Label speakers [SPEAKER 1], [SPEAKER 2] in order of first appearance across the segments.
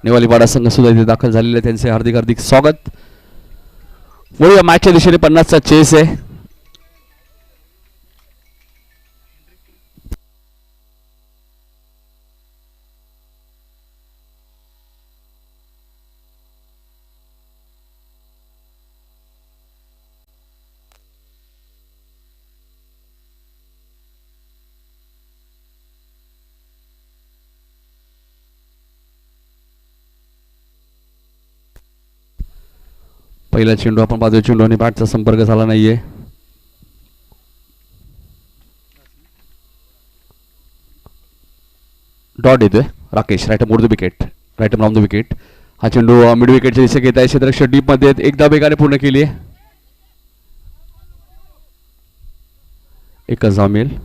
[SPEAKER 1] नेवालीवाडा संघ सुद्धा इथे दाखल झालेले आहे, त्यांचे हार्दिक हार्दिक स्वागत. वळूया मॅचच्या दिशेने 50चा चेस आहे. पहिला चेंडू आपण पाहतोय, चेंडू आणि बॅटचा संपर्क झाला नाहीये. डॉट येतोय. Rakesh right more the wicket, right round the wicket. हा चेंडू मिड विकेटच्या दिशेने घेत आहे. क्षेत्ररक्षक डीप मध्ये एकदा वेगाने पूर्ण केली आहे. एकच धाव मिळेल.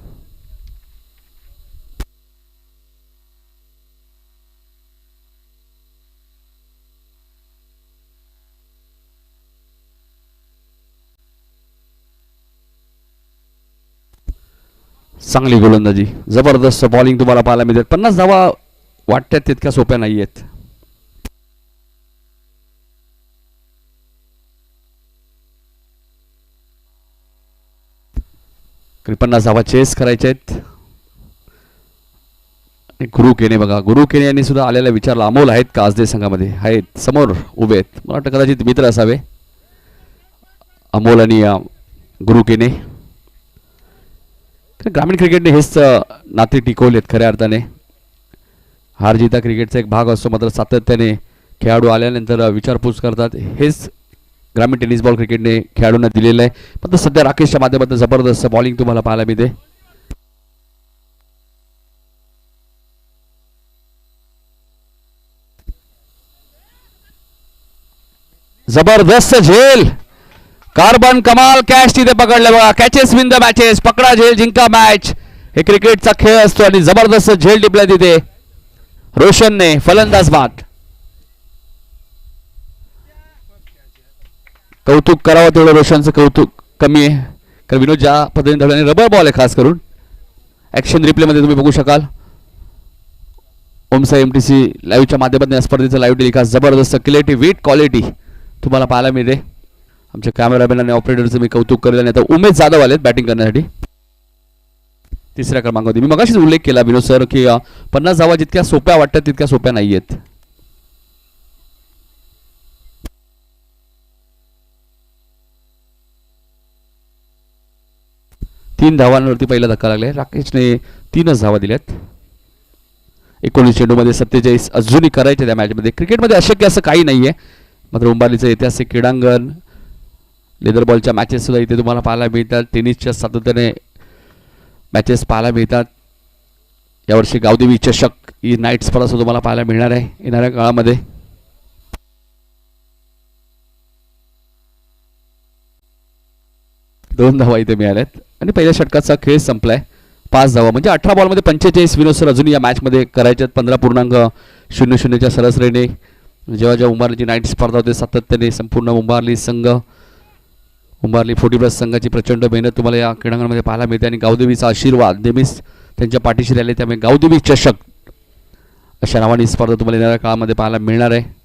[SPEAKER 1] चांगली गोलंदाजी, जबरदस्त बॉलिंग तुम्हाला पाहायला मिळते. 50 धावा वाटतात तितक्या सोप्या नाही आहेत. तरी 50 धावा चेस करायच्या आहेत. गुरु केने बघा, गुरु केने यांनी सुद्धा आलेला विचारला अमोल आहेत का आज दे संघामध्ये? आहेत, समोर उभे आहेत. मला वाटतं कदाचित मित्र असावे अमोल आणि गुरु केने. ग्रामीण क्रिकेटने हेच नाते टिकवलेत खऱ्या अर्थाने. हार जीता क्रिकेटचा एक भाग असतो, मात्र सातत्याने खेळाडू आल्यानंतर विचारपूस करतात. हेच ग्रामीण टेनिस बॉल क्रिकेटने खेळाडूंना दिलेलं आहे. मात्र सध्या राकेशच्या माध्यमातून जबरदस्त बॉलिंग तुम्हाला पाहायला मिळते. जबरदस्त झेल, कार्बन कमाल कॅच तिथे पकडले बघा. कॅचेस विन द मॅचेस, पकडा झेल जिंका मॅच. हे क्रिकेटचा खेळ असतो आणि जबरदस्त झेल टिपलाय तिथे रोशनने. फलंदाज बाद. कौतुक करावं तेवढं रोशनचं कौतुक कमी आहे, कारण विनोद ज्या पद्धतीने धरल्याने रबर बॉल आहे खास करून. ऍक्शन रिप्ले मध्ये तुम्ही बघू शकाल. ओमसा MTC लाईव्हच्या माध्यमातून या स्पर्धेचं लाईव्ह टेलिकास्ट जबरदस्त क्लिअरिटी विथ क्वालिटी तुम्हाला पाहायला मिळते. आमच्या कॅमेरामॅन आणि ऑपरेटरचं मी कौतुक करेल. आणि आता उमेश जाधव आलेत बॅटिंग करण्यासाठी तिसऱ्या क्रमांकावरती. मी मगाशीच उल्लेख केला विनोद सर की 50 धावा जितक्या सोप्या वाटतात तितक्या सोप्या नाही आहेत. तीन धावांवरती पहिला धक्का लागलाय. राकेशने 3च धावा दिल्यात. 19 चेंडूमध्ये 47 अजूनही करायचे त्या मॅचमध्ये. क्रिकेटमध्ये अशक्य असं काही नाहीये. मात्र उंबारलीचं ऐतिहासिक क्रीडांगण, लेदर बॉलच्या मॅचेस सुद्धा इथे तुम्हाला पाहायला मिळतात. टेनिसच्या सातत्याने मॅचेस पाहायला मिळतात. यावर्षी गावदेवी चषक ही नाईट स्पर्धा सुद्धा तुम्हाला पाहायला मिळणार आहे येणाऱ्या काळामध्ये. दोन धावा इथे मिळाल्यात आणि पहिल्या षटकाचा खेळ संपलाय. 5 धावा म्हणजे 18 बॉलमध्ये 45 विनोद सर अजून या मॅचमध्ये करायच्यात. 15.00च्या सरासरीने जेव्हा जेव्हा उंबारलीची नाईट स्पर्धा होते सातत्याने संपूर्ण उंबारली संघ, उंबारली 40+ संघाची प्रचंड मेहनत तुम्हाला या क्रीडांगणामध्ये पाहायला मिळते. आणि गावदेवीचा आशीर्वाद नेहमीच त्यांच्या पाठीशी राहिले. त्यामुळे गावदेवी चषक अशा नावाने स्पर्धा तुम्हाला येणाऱ्या काळामध्ये पाहायला मिळणार आहे.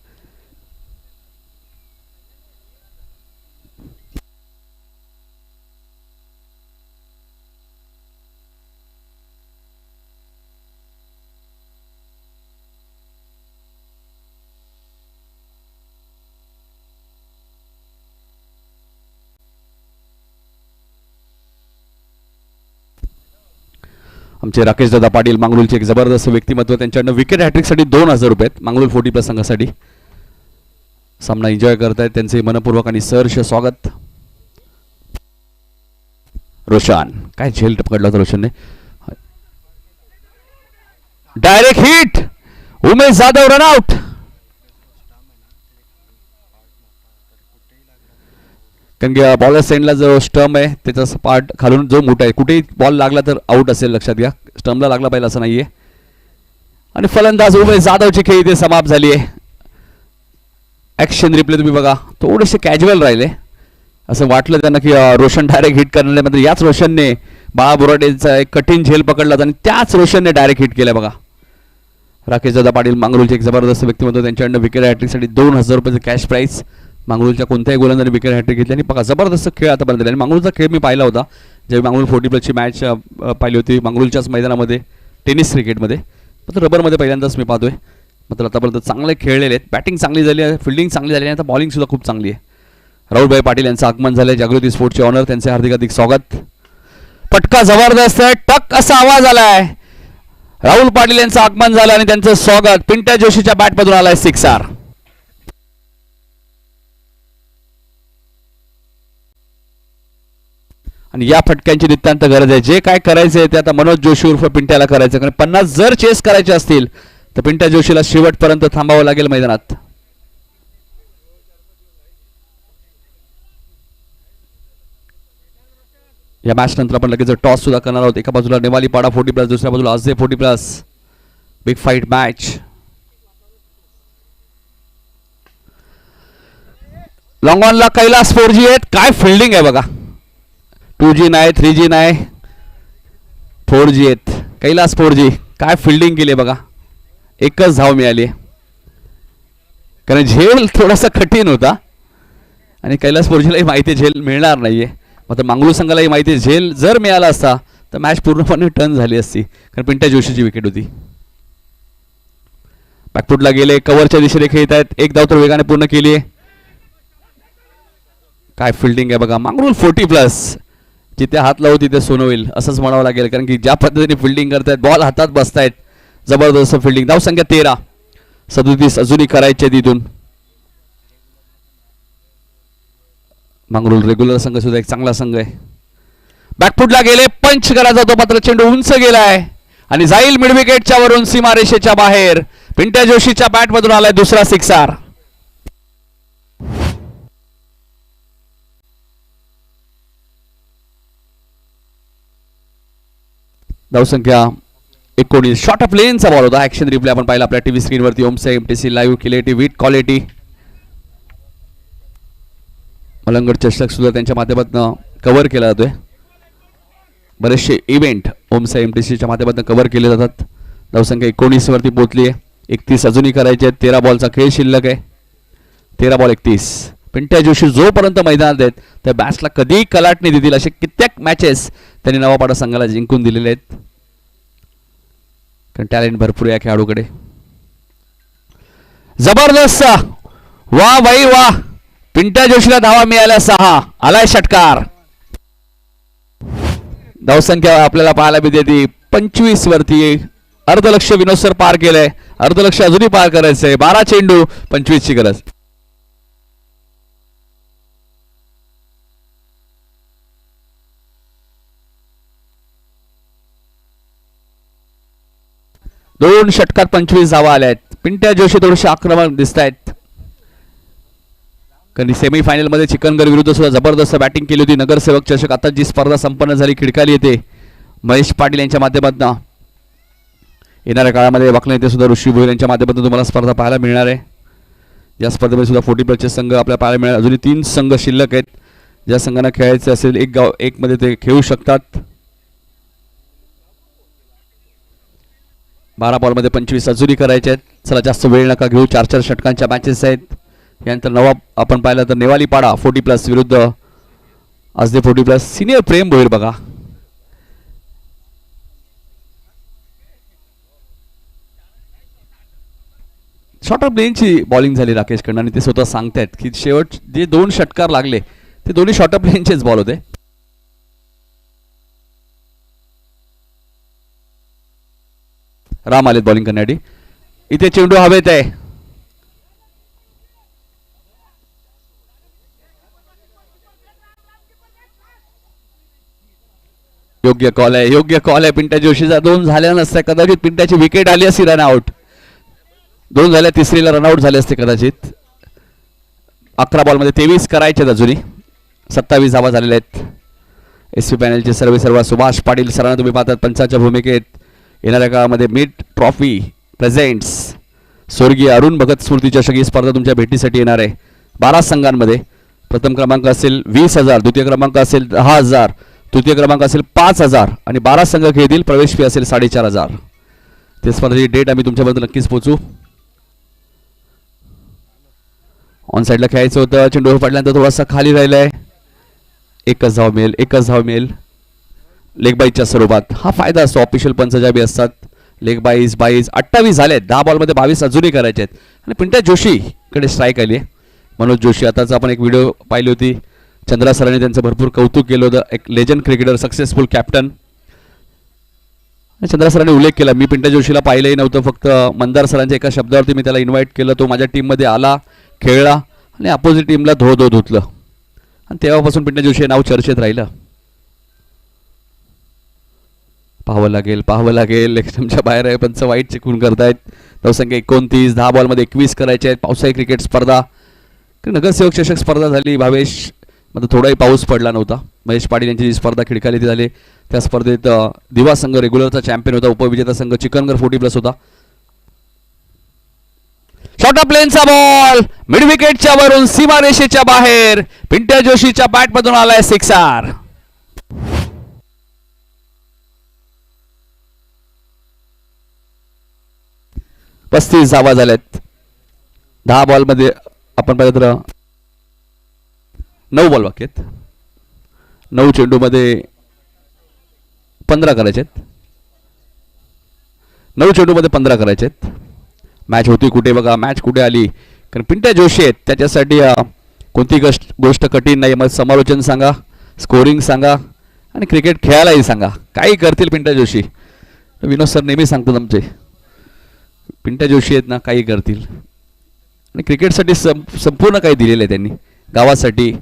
[SPEAKER 1] आमचे राकेश दादा पाटील मांगरूळचे एक जबरदस्त व्यक्तिमत्व. त्यांच्याकडनं विकेट हॅट्रिकसाठी 2000 रुपये आहेत. मांगरूळ 40+ संघासाठी सामना एन्जॉय करतायत. त्यांचे मनपूर्वक आणि सहर्ष स्वागत. रोशन काय झेल पकडला होता रोशनने. Direct hit, Umesh Jadhav run out. कारण की बॉलर सेंडला जो स्टंप आहे त्याचा पार्ट खालून जो मोठा आहे, कुठेही बॉल लागला तर आउट असेल, लक्षात घ्या. स्टंपला लागला पाहिजे असं नाहीये. आणि फलंदाज उमेश जाधवची खेळी इथे समाप्त झाली आहे. ऍक्शन रिप्ले तुम्ही बघा, थोडेसे कॅज्युअल राहिले. असं वाटलं त्यांना की रोशन डायरेक्ट हिट करणार आहे, मात्र याच रोशनने बाळा बोराटेचा एक कठीण झेल पकडला आणि त्याच रोशनने डायरेक्ट हिट केला बघा. राकेश दादा पाटील मांगरूळचे एक जबरदस्त व्यक्तिमत्व, त्यांच्याकडनं विकेट हॅट्रिकसाठी 2000 रुपयाचं कॅश प्राईज. मांगरूळच्या कोणत्याही गोलंदाजाने विकेट हॅट्रिक घेतली आणि बघा जबरदस्त खेळ आतापर्यंत झाला. आणि मांगरूळचा खेळ मी पाहिला होता जेव्हा मांगरूळ 40+ मॅच पाहिली होती मांगरूळच्याच मैदानामध्ये टेनिस क्रिकेटमध्ये. मात्र रबरमध्ये पहिल्यांदाच मी पाहतोय. मात्र आतापर्यंत चांगले खेळलेले आहेत, बॅटिंग चांगली झाली आहे, फिल्डिंग चांगली झाली आहे, आता बॉलिंगसुद्धा खूप चांगली आहे. राहुलभाई पाटील यांचं आगमन झालं, जागृती स्पोर्ट्सचे ऑनर, त्यांचे हार्दिक हार्दिक स्वागत. पटका जबरदस्त आहे, टक असा आवाज आलाय. राहुल पाटील यांचं आगमन झालं आणि त्यांचं स्वागत. पिंट्या जोशीच्या बॅटमधून आलाय सिक्सर. आणि या फटक्यांची नितांत गरज आहे. जे काय करायचं आहे ते आता मनोज जोशी उर्फ पिंट्याला करायचं, कारण 50 जर चेस करायचे असतील तर पिंट्या जोशीला शेवटपर्यंत थांबावं लागेल मैदानात. या मॅच नंतर आपण लगेच टॉस सुद्धा करणार आहोत. एका बाजूला नेवाली पाडा 40+, दुसऱ्या बाजूला आजदे 40+. Big fight match. लॉंग ऑनला कैलास 4G आहेत. काय फिल्डिंग आहे बघा. 2G नाही, 3G नाही, 4G आहेत. कैलास 4G काय फिल्डिंग केली बघा. एकच धाव मिळाली, कारण झेल थोडासा कठीण होता आणि कैलास 4Gलाही माहिती झेल मिळणार नाहीये. मात्र मांगरूळ संघालाही माहिती झेल जर मिळाला असता तर मॅच पूर्णपणे टर्न झाली असती, कारण पिंट्या जोशीची विकेट होती. बॅकफुटला गेले, कव्हरच्या दिशेने खेळत आहेत. एक धाव तर वेगाने पूर्ण केली आहे. काय फिल्डिंग आहे बघा. मांगरूळ 40+. जिथे हात लावू तिथे सोनं होईल असंच म्हणावं लागेल, कारण की ज्या पद्धतीने फिल्डिंग करतायत, बॉल हातात बसतायत, जबरदस्त फिल्डिंग. धाव संख्या 13, 37 अजूनही करायचे तिथून. मांगरूळ रेग्युलर संघ सुद्धा एक चांगला संघ आहे. बॅकफुटला गेले, पंच करा जातो, मात्र चेंडू उंच गेलाय आणि जाईल मिड विकेटच्या वरून सीमारेषेच्या बाहेर. पिंट्या जोशीच्या बॅटमधून आलाय दुसरा सिक्सर. धावसंख्या 19. शॉर्ट ऑफ लेनचा बॉल होता. ऍक्शन रिप्ले आपण पाहिला आपल्या टीव्ही स्क्रीनवरती. ओमसे MTC live clarity with quality. Malangad चषक सुद्धा त्यांच्या माध्यमातून कव्हर केला जातोय. बरेचसे इव्हेंट ओमसा एमटीसीच्या माध्यमातून कव्हर केले जातात. धावसंख्या 19 वरती पोहोचली आहे. 31 अजूनही करायचे आहेत. 13 बॉलचा खेळ शिल्लक आहे. 13 बॉल 31. पिंट्या जोशी जोपर्यंत मैदानात आहेत त्या बॅट्सला कधीही कलाटणी देतील असे कित्येक मॅचेस त्यांनी नवापाडा संघाला जिंकून दिलेले आहेत, कारण टॅलेंट भरपूर या खेळाडूकडे. जबरदस्त, वा बाई वा. पिंट्या जोशीला धावा मिळाल्या 6. आलाय षटकार. धावसंख्या आपल्याला पाहायला मिळते 25 वरती. अर्धलक्ष विनोद सर पार केलंय. अर्धलक्ष अजूनही पार करायचंय. 12 चेंडू 25 ची गरज. दोन षटकात 25 धावा आल्या आहेत. पिंट्या जोशी थोडेसे आक्रमक दिसत आहेत, कारण सेमीफायनल मध्ये चिकनगर विरुद्ध सुद्धा जबरदस्त बॅटिंग केली होती. नगरसेवक चषक आता जी स्पर्धा संपन्न झाली खिडकाली येते महेश पाटील यांच्या माध्यमातून. येणाऱ्या काळामध्ये वाकले येथे सुद्धा ऋषी भोईर यांच्या माध्यमातून तुम्हाला स्पर्धा पाहायला मिळणार आहे. या स्पर्धेमध्ये सुद्धा 40+ संघ आपल्याला पाहायला मिळणार. अजूनही 3 संघ शिल्लक आहेत. ज्या संघांना खेळायचे असेल एक गाव एक मध्ये ते खेळू शकतात. 12 बॉलमध्ये 25 अजूनही करायचे आहेत. चला जास्त वेळ नका घेऊ. 4-4 षटकांच्या मॅचेस आहेत. यानंतर नवा आपण पाहिलं तर नेवाली पाडा 40+ विरुद्ध आजदे 40+. सिनियर प्रेम भोईर बघा. शॉर्ट ऑफ लेनची बॉलिंग झाली राकेश कडनं आणि ते स्वतः सांगतायत की शेवट जे 2 षटकार लागले ते दोन्ही शॉर्ट ऑफ लेनचेच बॉल होते. राम आलेत बॉलिंग करण्यासाठी. इथे चेंडू हवेत आहे. योग्य कॉल आहे, योग्य कॉल आहे. पिंट्या जोशीचा 2 झाल्या नसत्या कदाचित पिंट्याची विकेट आली असती. रनआउट 2 झाल्या, तिसरीला रनआउट झाले असते कदाचित. 11 बॉलमध्ये 23 करायचे अजूनही. 27 धावा झालेल्या आहेत. एसपी पॅनलचे सर्व सुभाष पाटील सरांना तुम्ही पाहतात पंचाच्या भूमिकेत. येणाऱ्या काळामध्ये मिड ट्रॉफी प्रेझेंट्स स्वर्गीय अरुण भगत स्मृती चषक ही स्पर्धा तुमच्या भेटीसाठी येणार आहे. 12 संघांमध्ये. प्रथम क्रमांक असेल 20,000, द्वितीय क्रमांक असेल 10,000, तृतीय क्रमांक असेल 5,000 आणि 12 संघ खेळतील. प्रवेश फी असेल 4,500. ते स्पर्धेची डेट आम्ही तुमच्यापर्यंत नक्कीच पोहोचू. ऑन साईडला खेळायचं होतं. चेंडू पडल्यानंतर थोडासा खाली राहिलाय. एकच धाव मिळेल. लेग बाईजच्या स्वरूपात हा फायदा असतो. ऑफिशियल पंच ज्या बी असतात लेग बाईज 28 झालेत. 10 बॉलमध्ये 22 अजूनही करायचे आहेत. आणि पिंट्या जोशी कडे स्ट्राईक आली आहे. मनोज जोशी आताच आपण एक व्हिडिओ पाहिली होती. चंद्रा सरांनी त्यांचं भरपूर कौतुक केलं होतं. एक legend cricketer, successful captain. Chandra सरांनी उल्लेख केला, मी पिंट्या जोशीला पाहिलंही नव्हतं, फक्त मंदार सरांच्या एका शब्दावरती मी त्याला इन्व्हाइट केलं. तो माझ्या टीममध्ये आला, खेळला आणि अपोजिट टीमला धो धुतलं. आणि तेव्हापासून पिंट्या जोशी हे नाव चर्चेत राहिलं. पाहावं लागेल. लेक्स्टमच्या बाहेर आहे. पंच वाईट चिकून करतायत. धावसंख्या 29. 10 बॉलमध्ये 21 करायचे आहेत. पावसाळी क्रिकेट स्पर्धा, नगरसेवक चषक स्पर्धा झाली. भावेश मध्ये थोडाही पाऊस पडला नव्हता. महेश पाटील यांची जी स्पर्धा खिडकाली ती झाली. त्या स्पर्धेत दिवा संघ रेग्युलरचा चॅम्पियन होता. उपविजेता संघ चिकनगर 40+ होता. शॉर्ट ऑफ प्लेनचा बॉल मिड विकेटच्या वरून सीमारेषेच्या बाहेर. पिंट्या जोशीच्या बॅटमधून आलाय सिक्सर. पस्तीस धावा झाल्यात. 10 बॉलमध्ये आपण पाहिलं तर 9 बॉल बाकी आहेत. 9 चेंडूमध्ये 15 करायचे आहेत. 9 चेंडूमध्ये 15 करायचे आहेत. मॅच होती कुठे बघा, मॅच कुठे आली, कारण पिंट्या जोशी आहेत. त्याच्यासाठी कोणती गोष्ट कठीण नाही. मग समालोचन सांगा, स्कोरिंग सांगा आणि क्रिकेट खेळायलाही सांगा, काही करतील पिंट्या जोशी. विनोद सर नेहमी सांगतात आमचे, पिंट्या जोशी आहेत ना, काही करतील. आणि क्रिकेटसाठी संपूर्ण काही दिलेलं आहे त्यांनी, गावासाठी,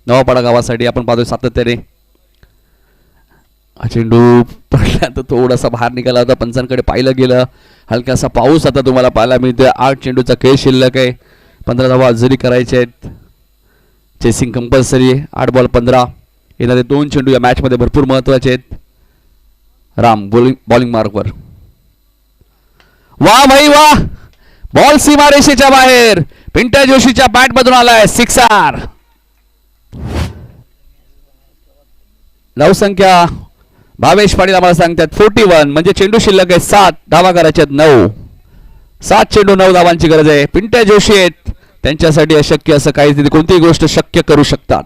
[SPEAKER 1] नवापाडा गावासाठी. आपण पाहतोय सातत्याने. हा चेंडू पडल्यानंतर थोडासा बाहेर निघाला होता. पंचांकडे पाहिलं गेलं. हलकासा पाऊस आता तुम्हाला पाहायला मिळतोय. 8 चेंडूचा खेळ शिल्लक आहे. 15 धावा जरी करायचे आहेत. चेसिंग कंपल्सरी आहे. 8 बॉल 15. येणारे 2 चेंडू या मॅचमध्ये भरपूर महत्त्वाचे आहेत. राम बॉलिंग मार्कवर. वाह भाई वाह, बॉल सीमारेषेच्या बाहेर. पिंट्या जोशीच्या बॅटमधून आलाय सिक्सर. धावसंख्या भावेश पाटील आम्हाला सांगतात 41, म्हणजे चेंडू शिल्लक आहे 7. धावा करायच्यात 9. 7 चेंडू 9 धावांची गरज आहे. पिंट्या जोशी आहेत, त्यांच्यासाठी अशक्य असं काहीच नाही. कोणतीही गोष्ट शक्य करू शकतात.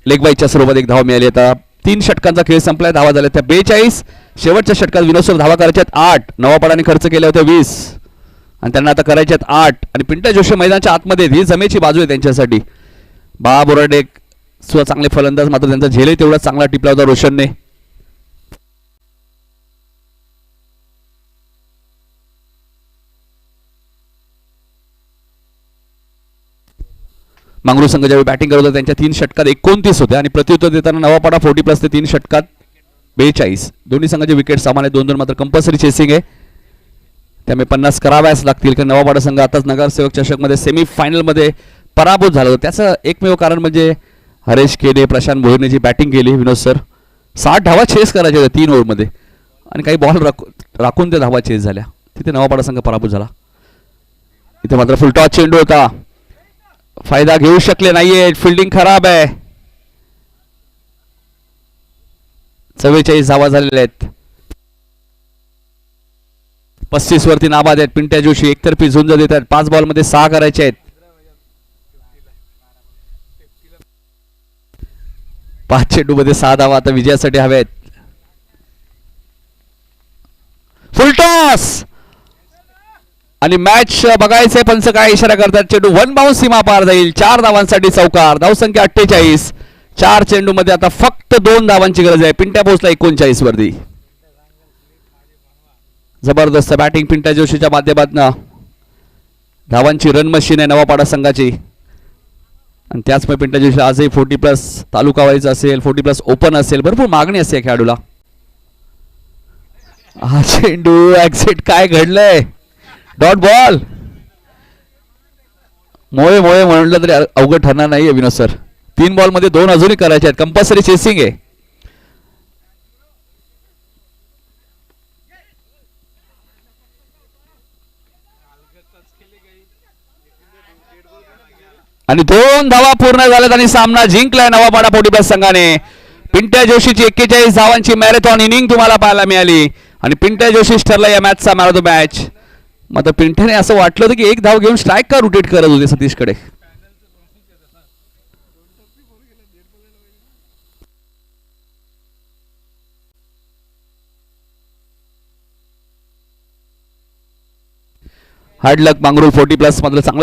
[SPEAKER 1] लेग बाईच्या स्वरूपात एक धाव मिळाली. आता 3 षटकांचा खेळ संपलाय. धावा झाल्या त्या 42. शेवटच्या षटकात विनोद सर धावा करायच्यात 8. नवापाडाने खर्च केल्या होत्या 20 आणि त्यांना आता करायच्यात 8. आणि पिंट्या जोशी मैदानाच्या आतमध्ये, ही जमेची बाजू आहे त्यांच्यासाठी. बा बोराडे सुद्धा चांगले फलंदाज, मात्र त्यांचा झेलही तेवढा चांगला टिपला होता रोशनने. मांगरू संघ ज्यावेळी बॅटिंग करत होता त्यांच्या 3 षटकात 29 होत्या आणि प्रत्युत्तर देताना नवापाडा 40+ ते 3 षटकात 42. दोन्ही संघाचे विकेट समान आहे. 2-2 मात्र कंपल्सरी चेसिंग आहे. त्यामुळे 50 कराव्याच लागतील, कारण नवापाडा संघ आताच नगरसेवक चषकमध्ये सेमीफायनलमध्ये पराभूत झाला होता. त्याचं एकमेव कारण म्हणजे हरेश केने, प्रशांत भोईरने जी बॅटिंग केली. विनोद सर 60 धावा चेस करायच्या होत्या 3 ओव्हरमध्ये आणि काही बॉल राखून त्या धावा चेस झाल्या. तिथे नवापाडा संघ पराभूत झाला. इथे मात्र फुलटॉस चेंडू होता, फायदा घेऊ शकले नाहीये. फिल्डिंग खराब आहे. 44 धावा झालेल्या आहेत. 35 वरती नाबाद आहेत. पिंट्या जोशी एकतर्फी झुंज देत आहेत. 5 बॉलमध्ये 6 करायचे आहेत. 5 चेंडूमध्ये 6 धावा आता विजयासाठी हव्यात. फुलटॉस आणि मॅच बघायचे. पंच काय इशारा करतात. चेंडू 1 बाउन्स सीमा पार जाईल. 4 धावांसाठी चौकार. धावसंख्या 48. 4 चेंडूमध्ये आता फक्त 2 धावांची गरज आहे. पिंट्या पोहोचला 39 वरती. जबरदस्त बॅटिंग पिंट्या जोशीच्या माध्यमातून. धावांची रन मशीन आहे नवापाडा संघाची आणि त्याचमुळे पिंट्या जोशी आजही 40+ तालुका वाईज असेल, 40+ ओपन असेल, भरपूर मागणी असते खेळाडूला. हा चेंडू एक्झिट, काय घडलंय. Dot ball. मोळे म्हणलं तरी अवघड ठरणार नाहीये विनोद सर. 3 बॉलमध्ये 2 अजूनही करायचे आहेत. कंपल्सरी चेसिंग आहे. आणि 2 धावा पूर्ण झाल्यात आणि सामना जिंकलाय नवापाडा पोटीप्लस संघाने. पिंट्या जोशीची 41 धावांची मॅरेथॉन इनिंग तुम्हाला पाहायला मिळाली आणि पिंट्या जोशीच ठरला या मॅचचा मॅन ऑफ द मॅच. मग पिंट्याने असं वाटलं होतं की एक धाव घेऊन स्ट्राईक का रोटेट करत होते सतीशकडे. हार्ड लक मांगरूळ 40+ मधलं चांगला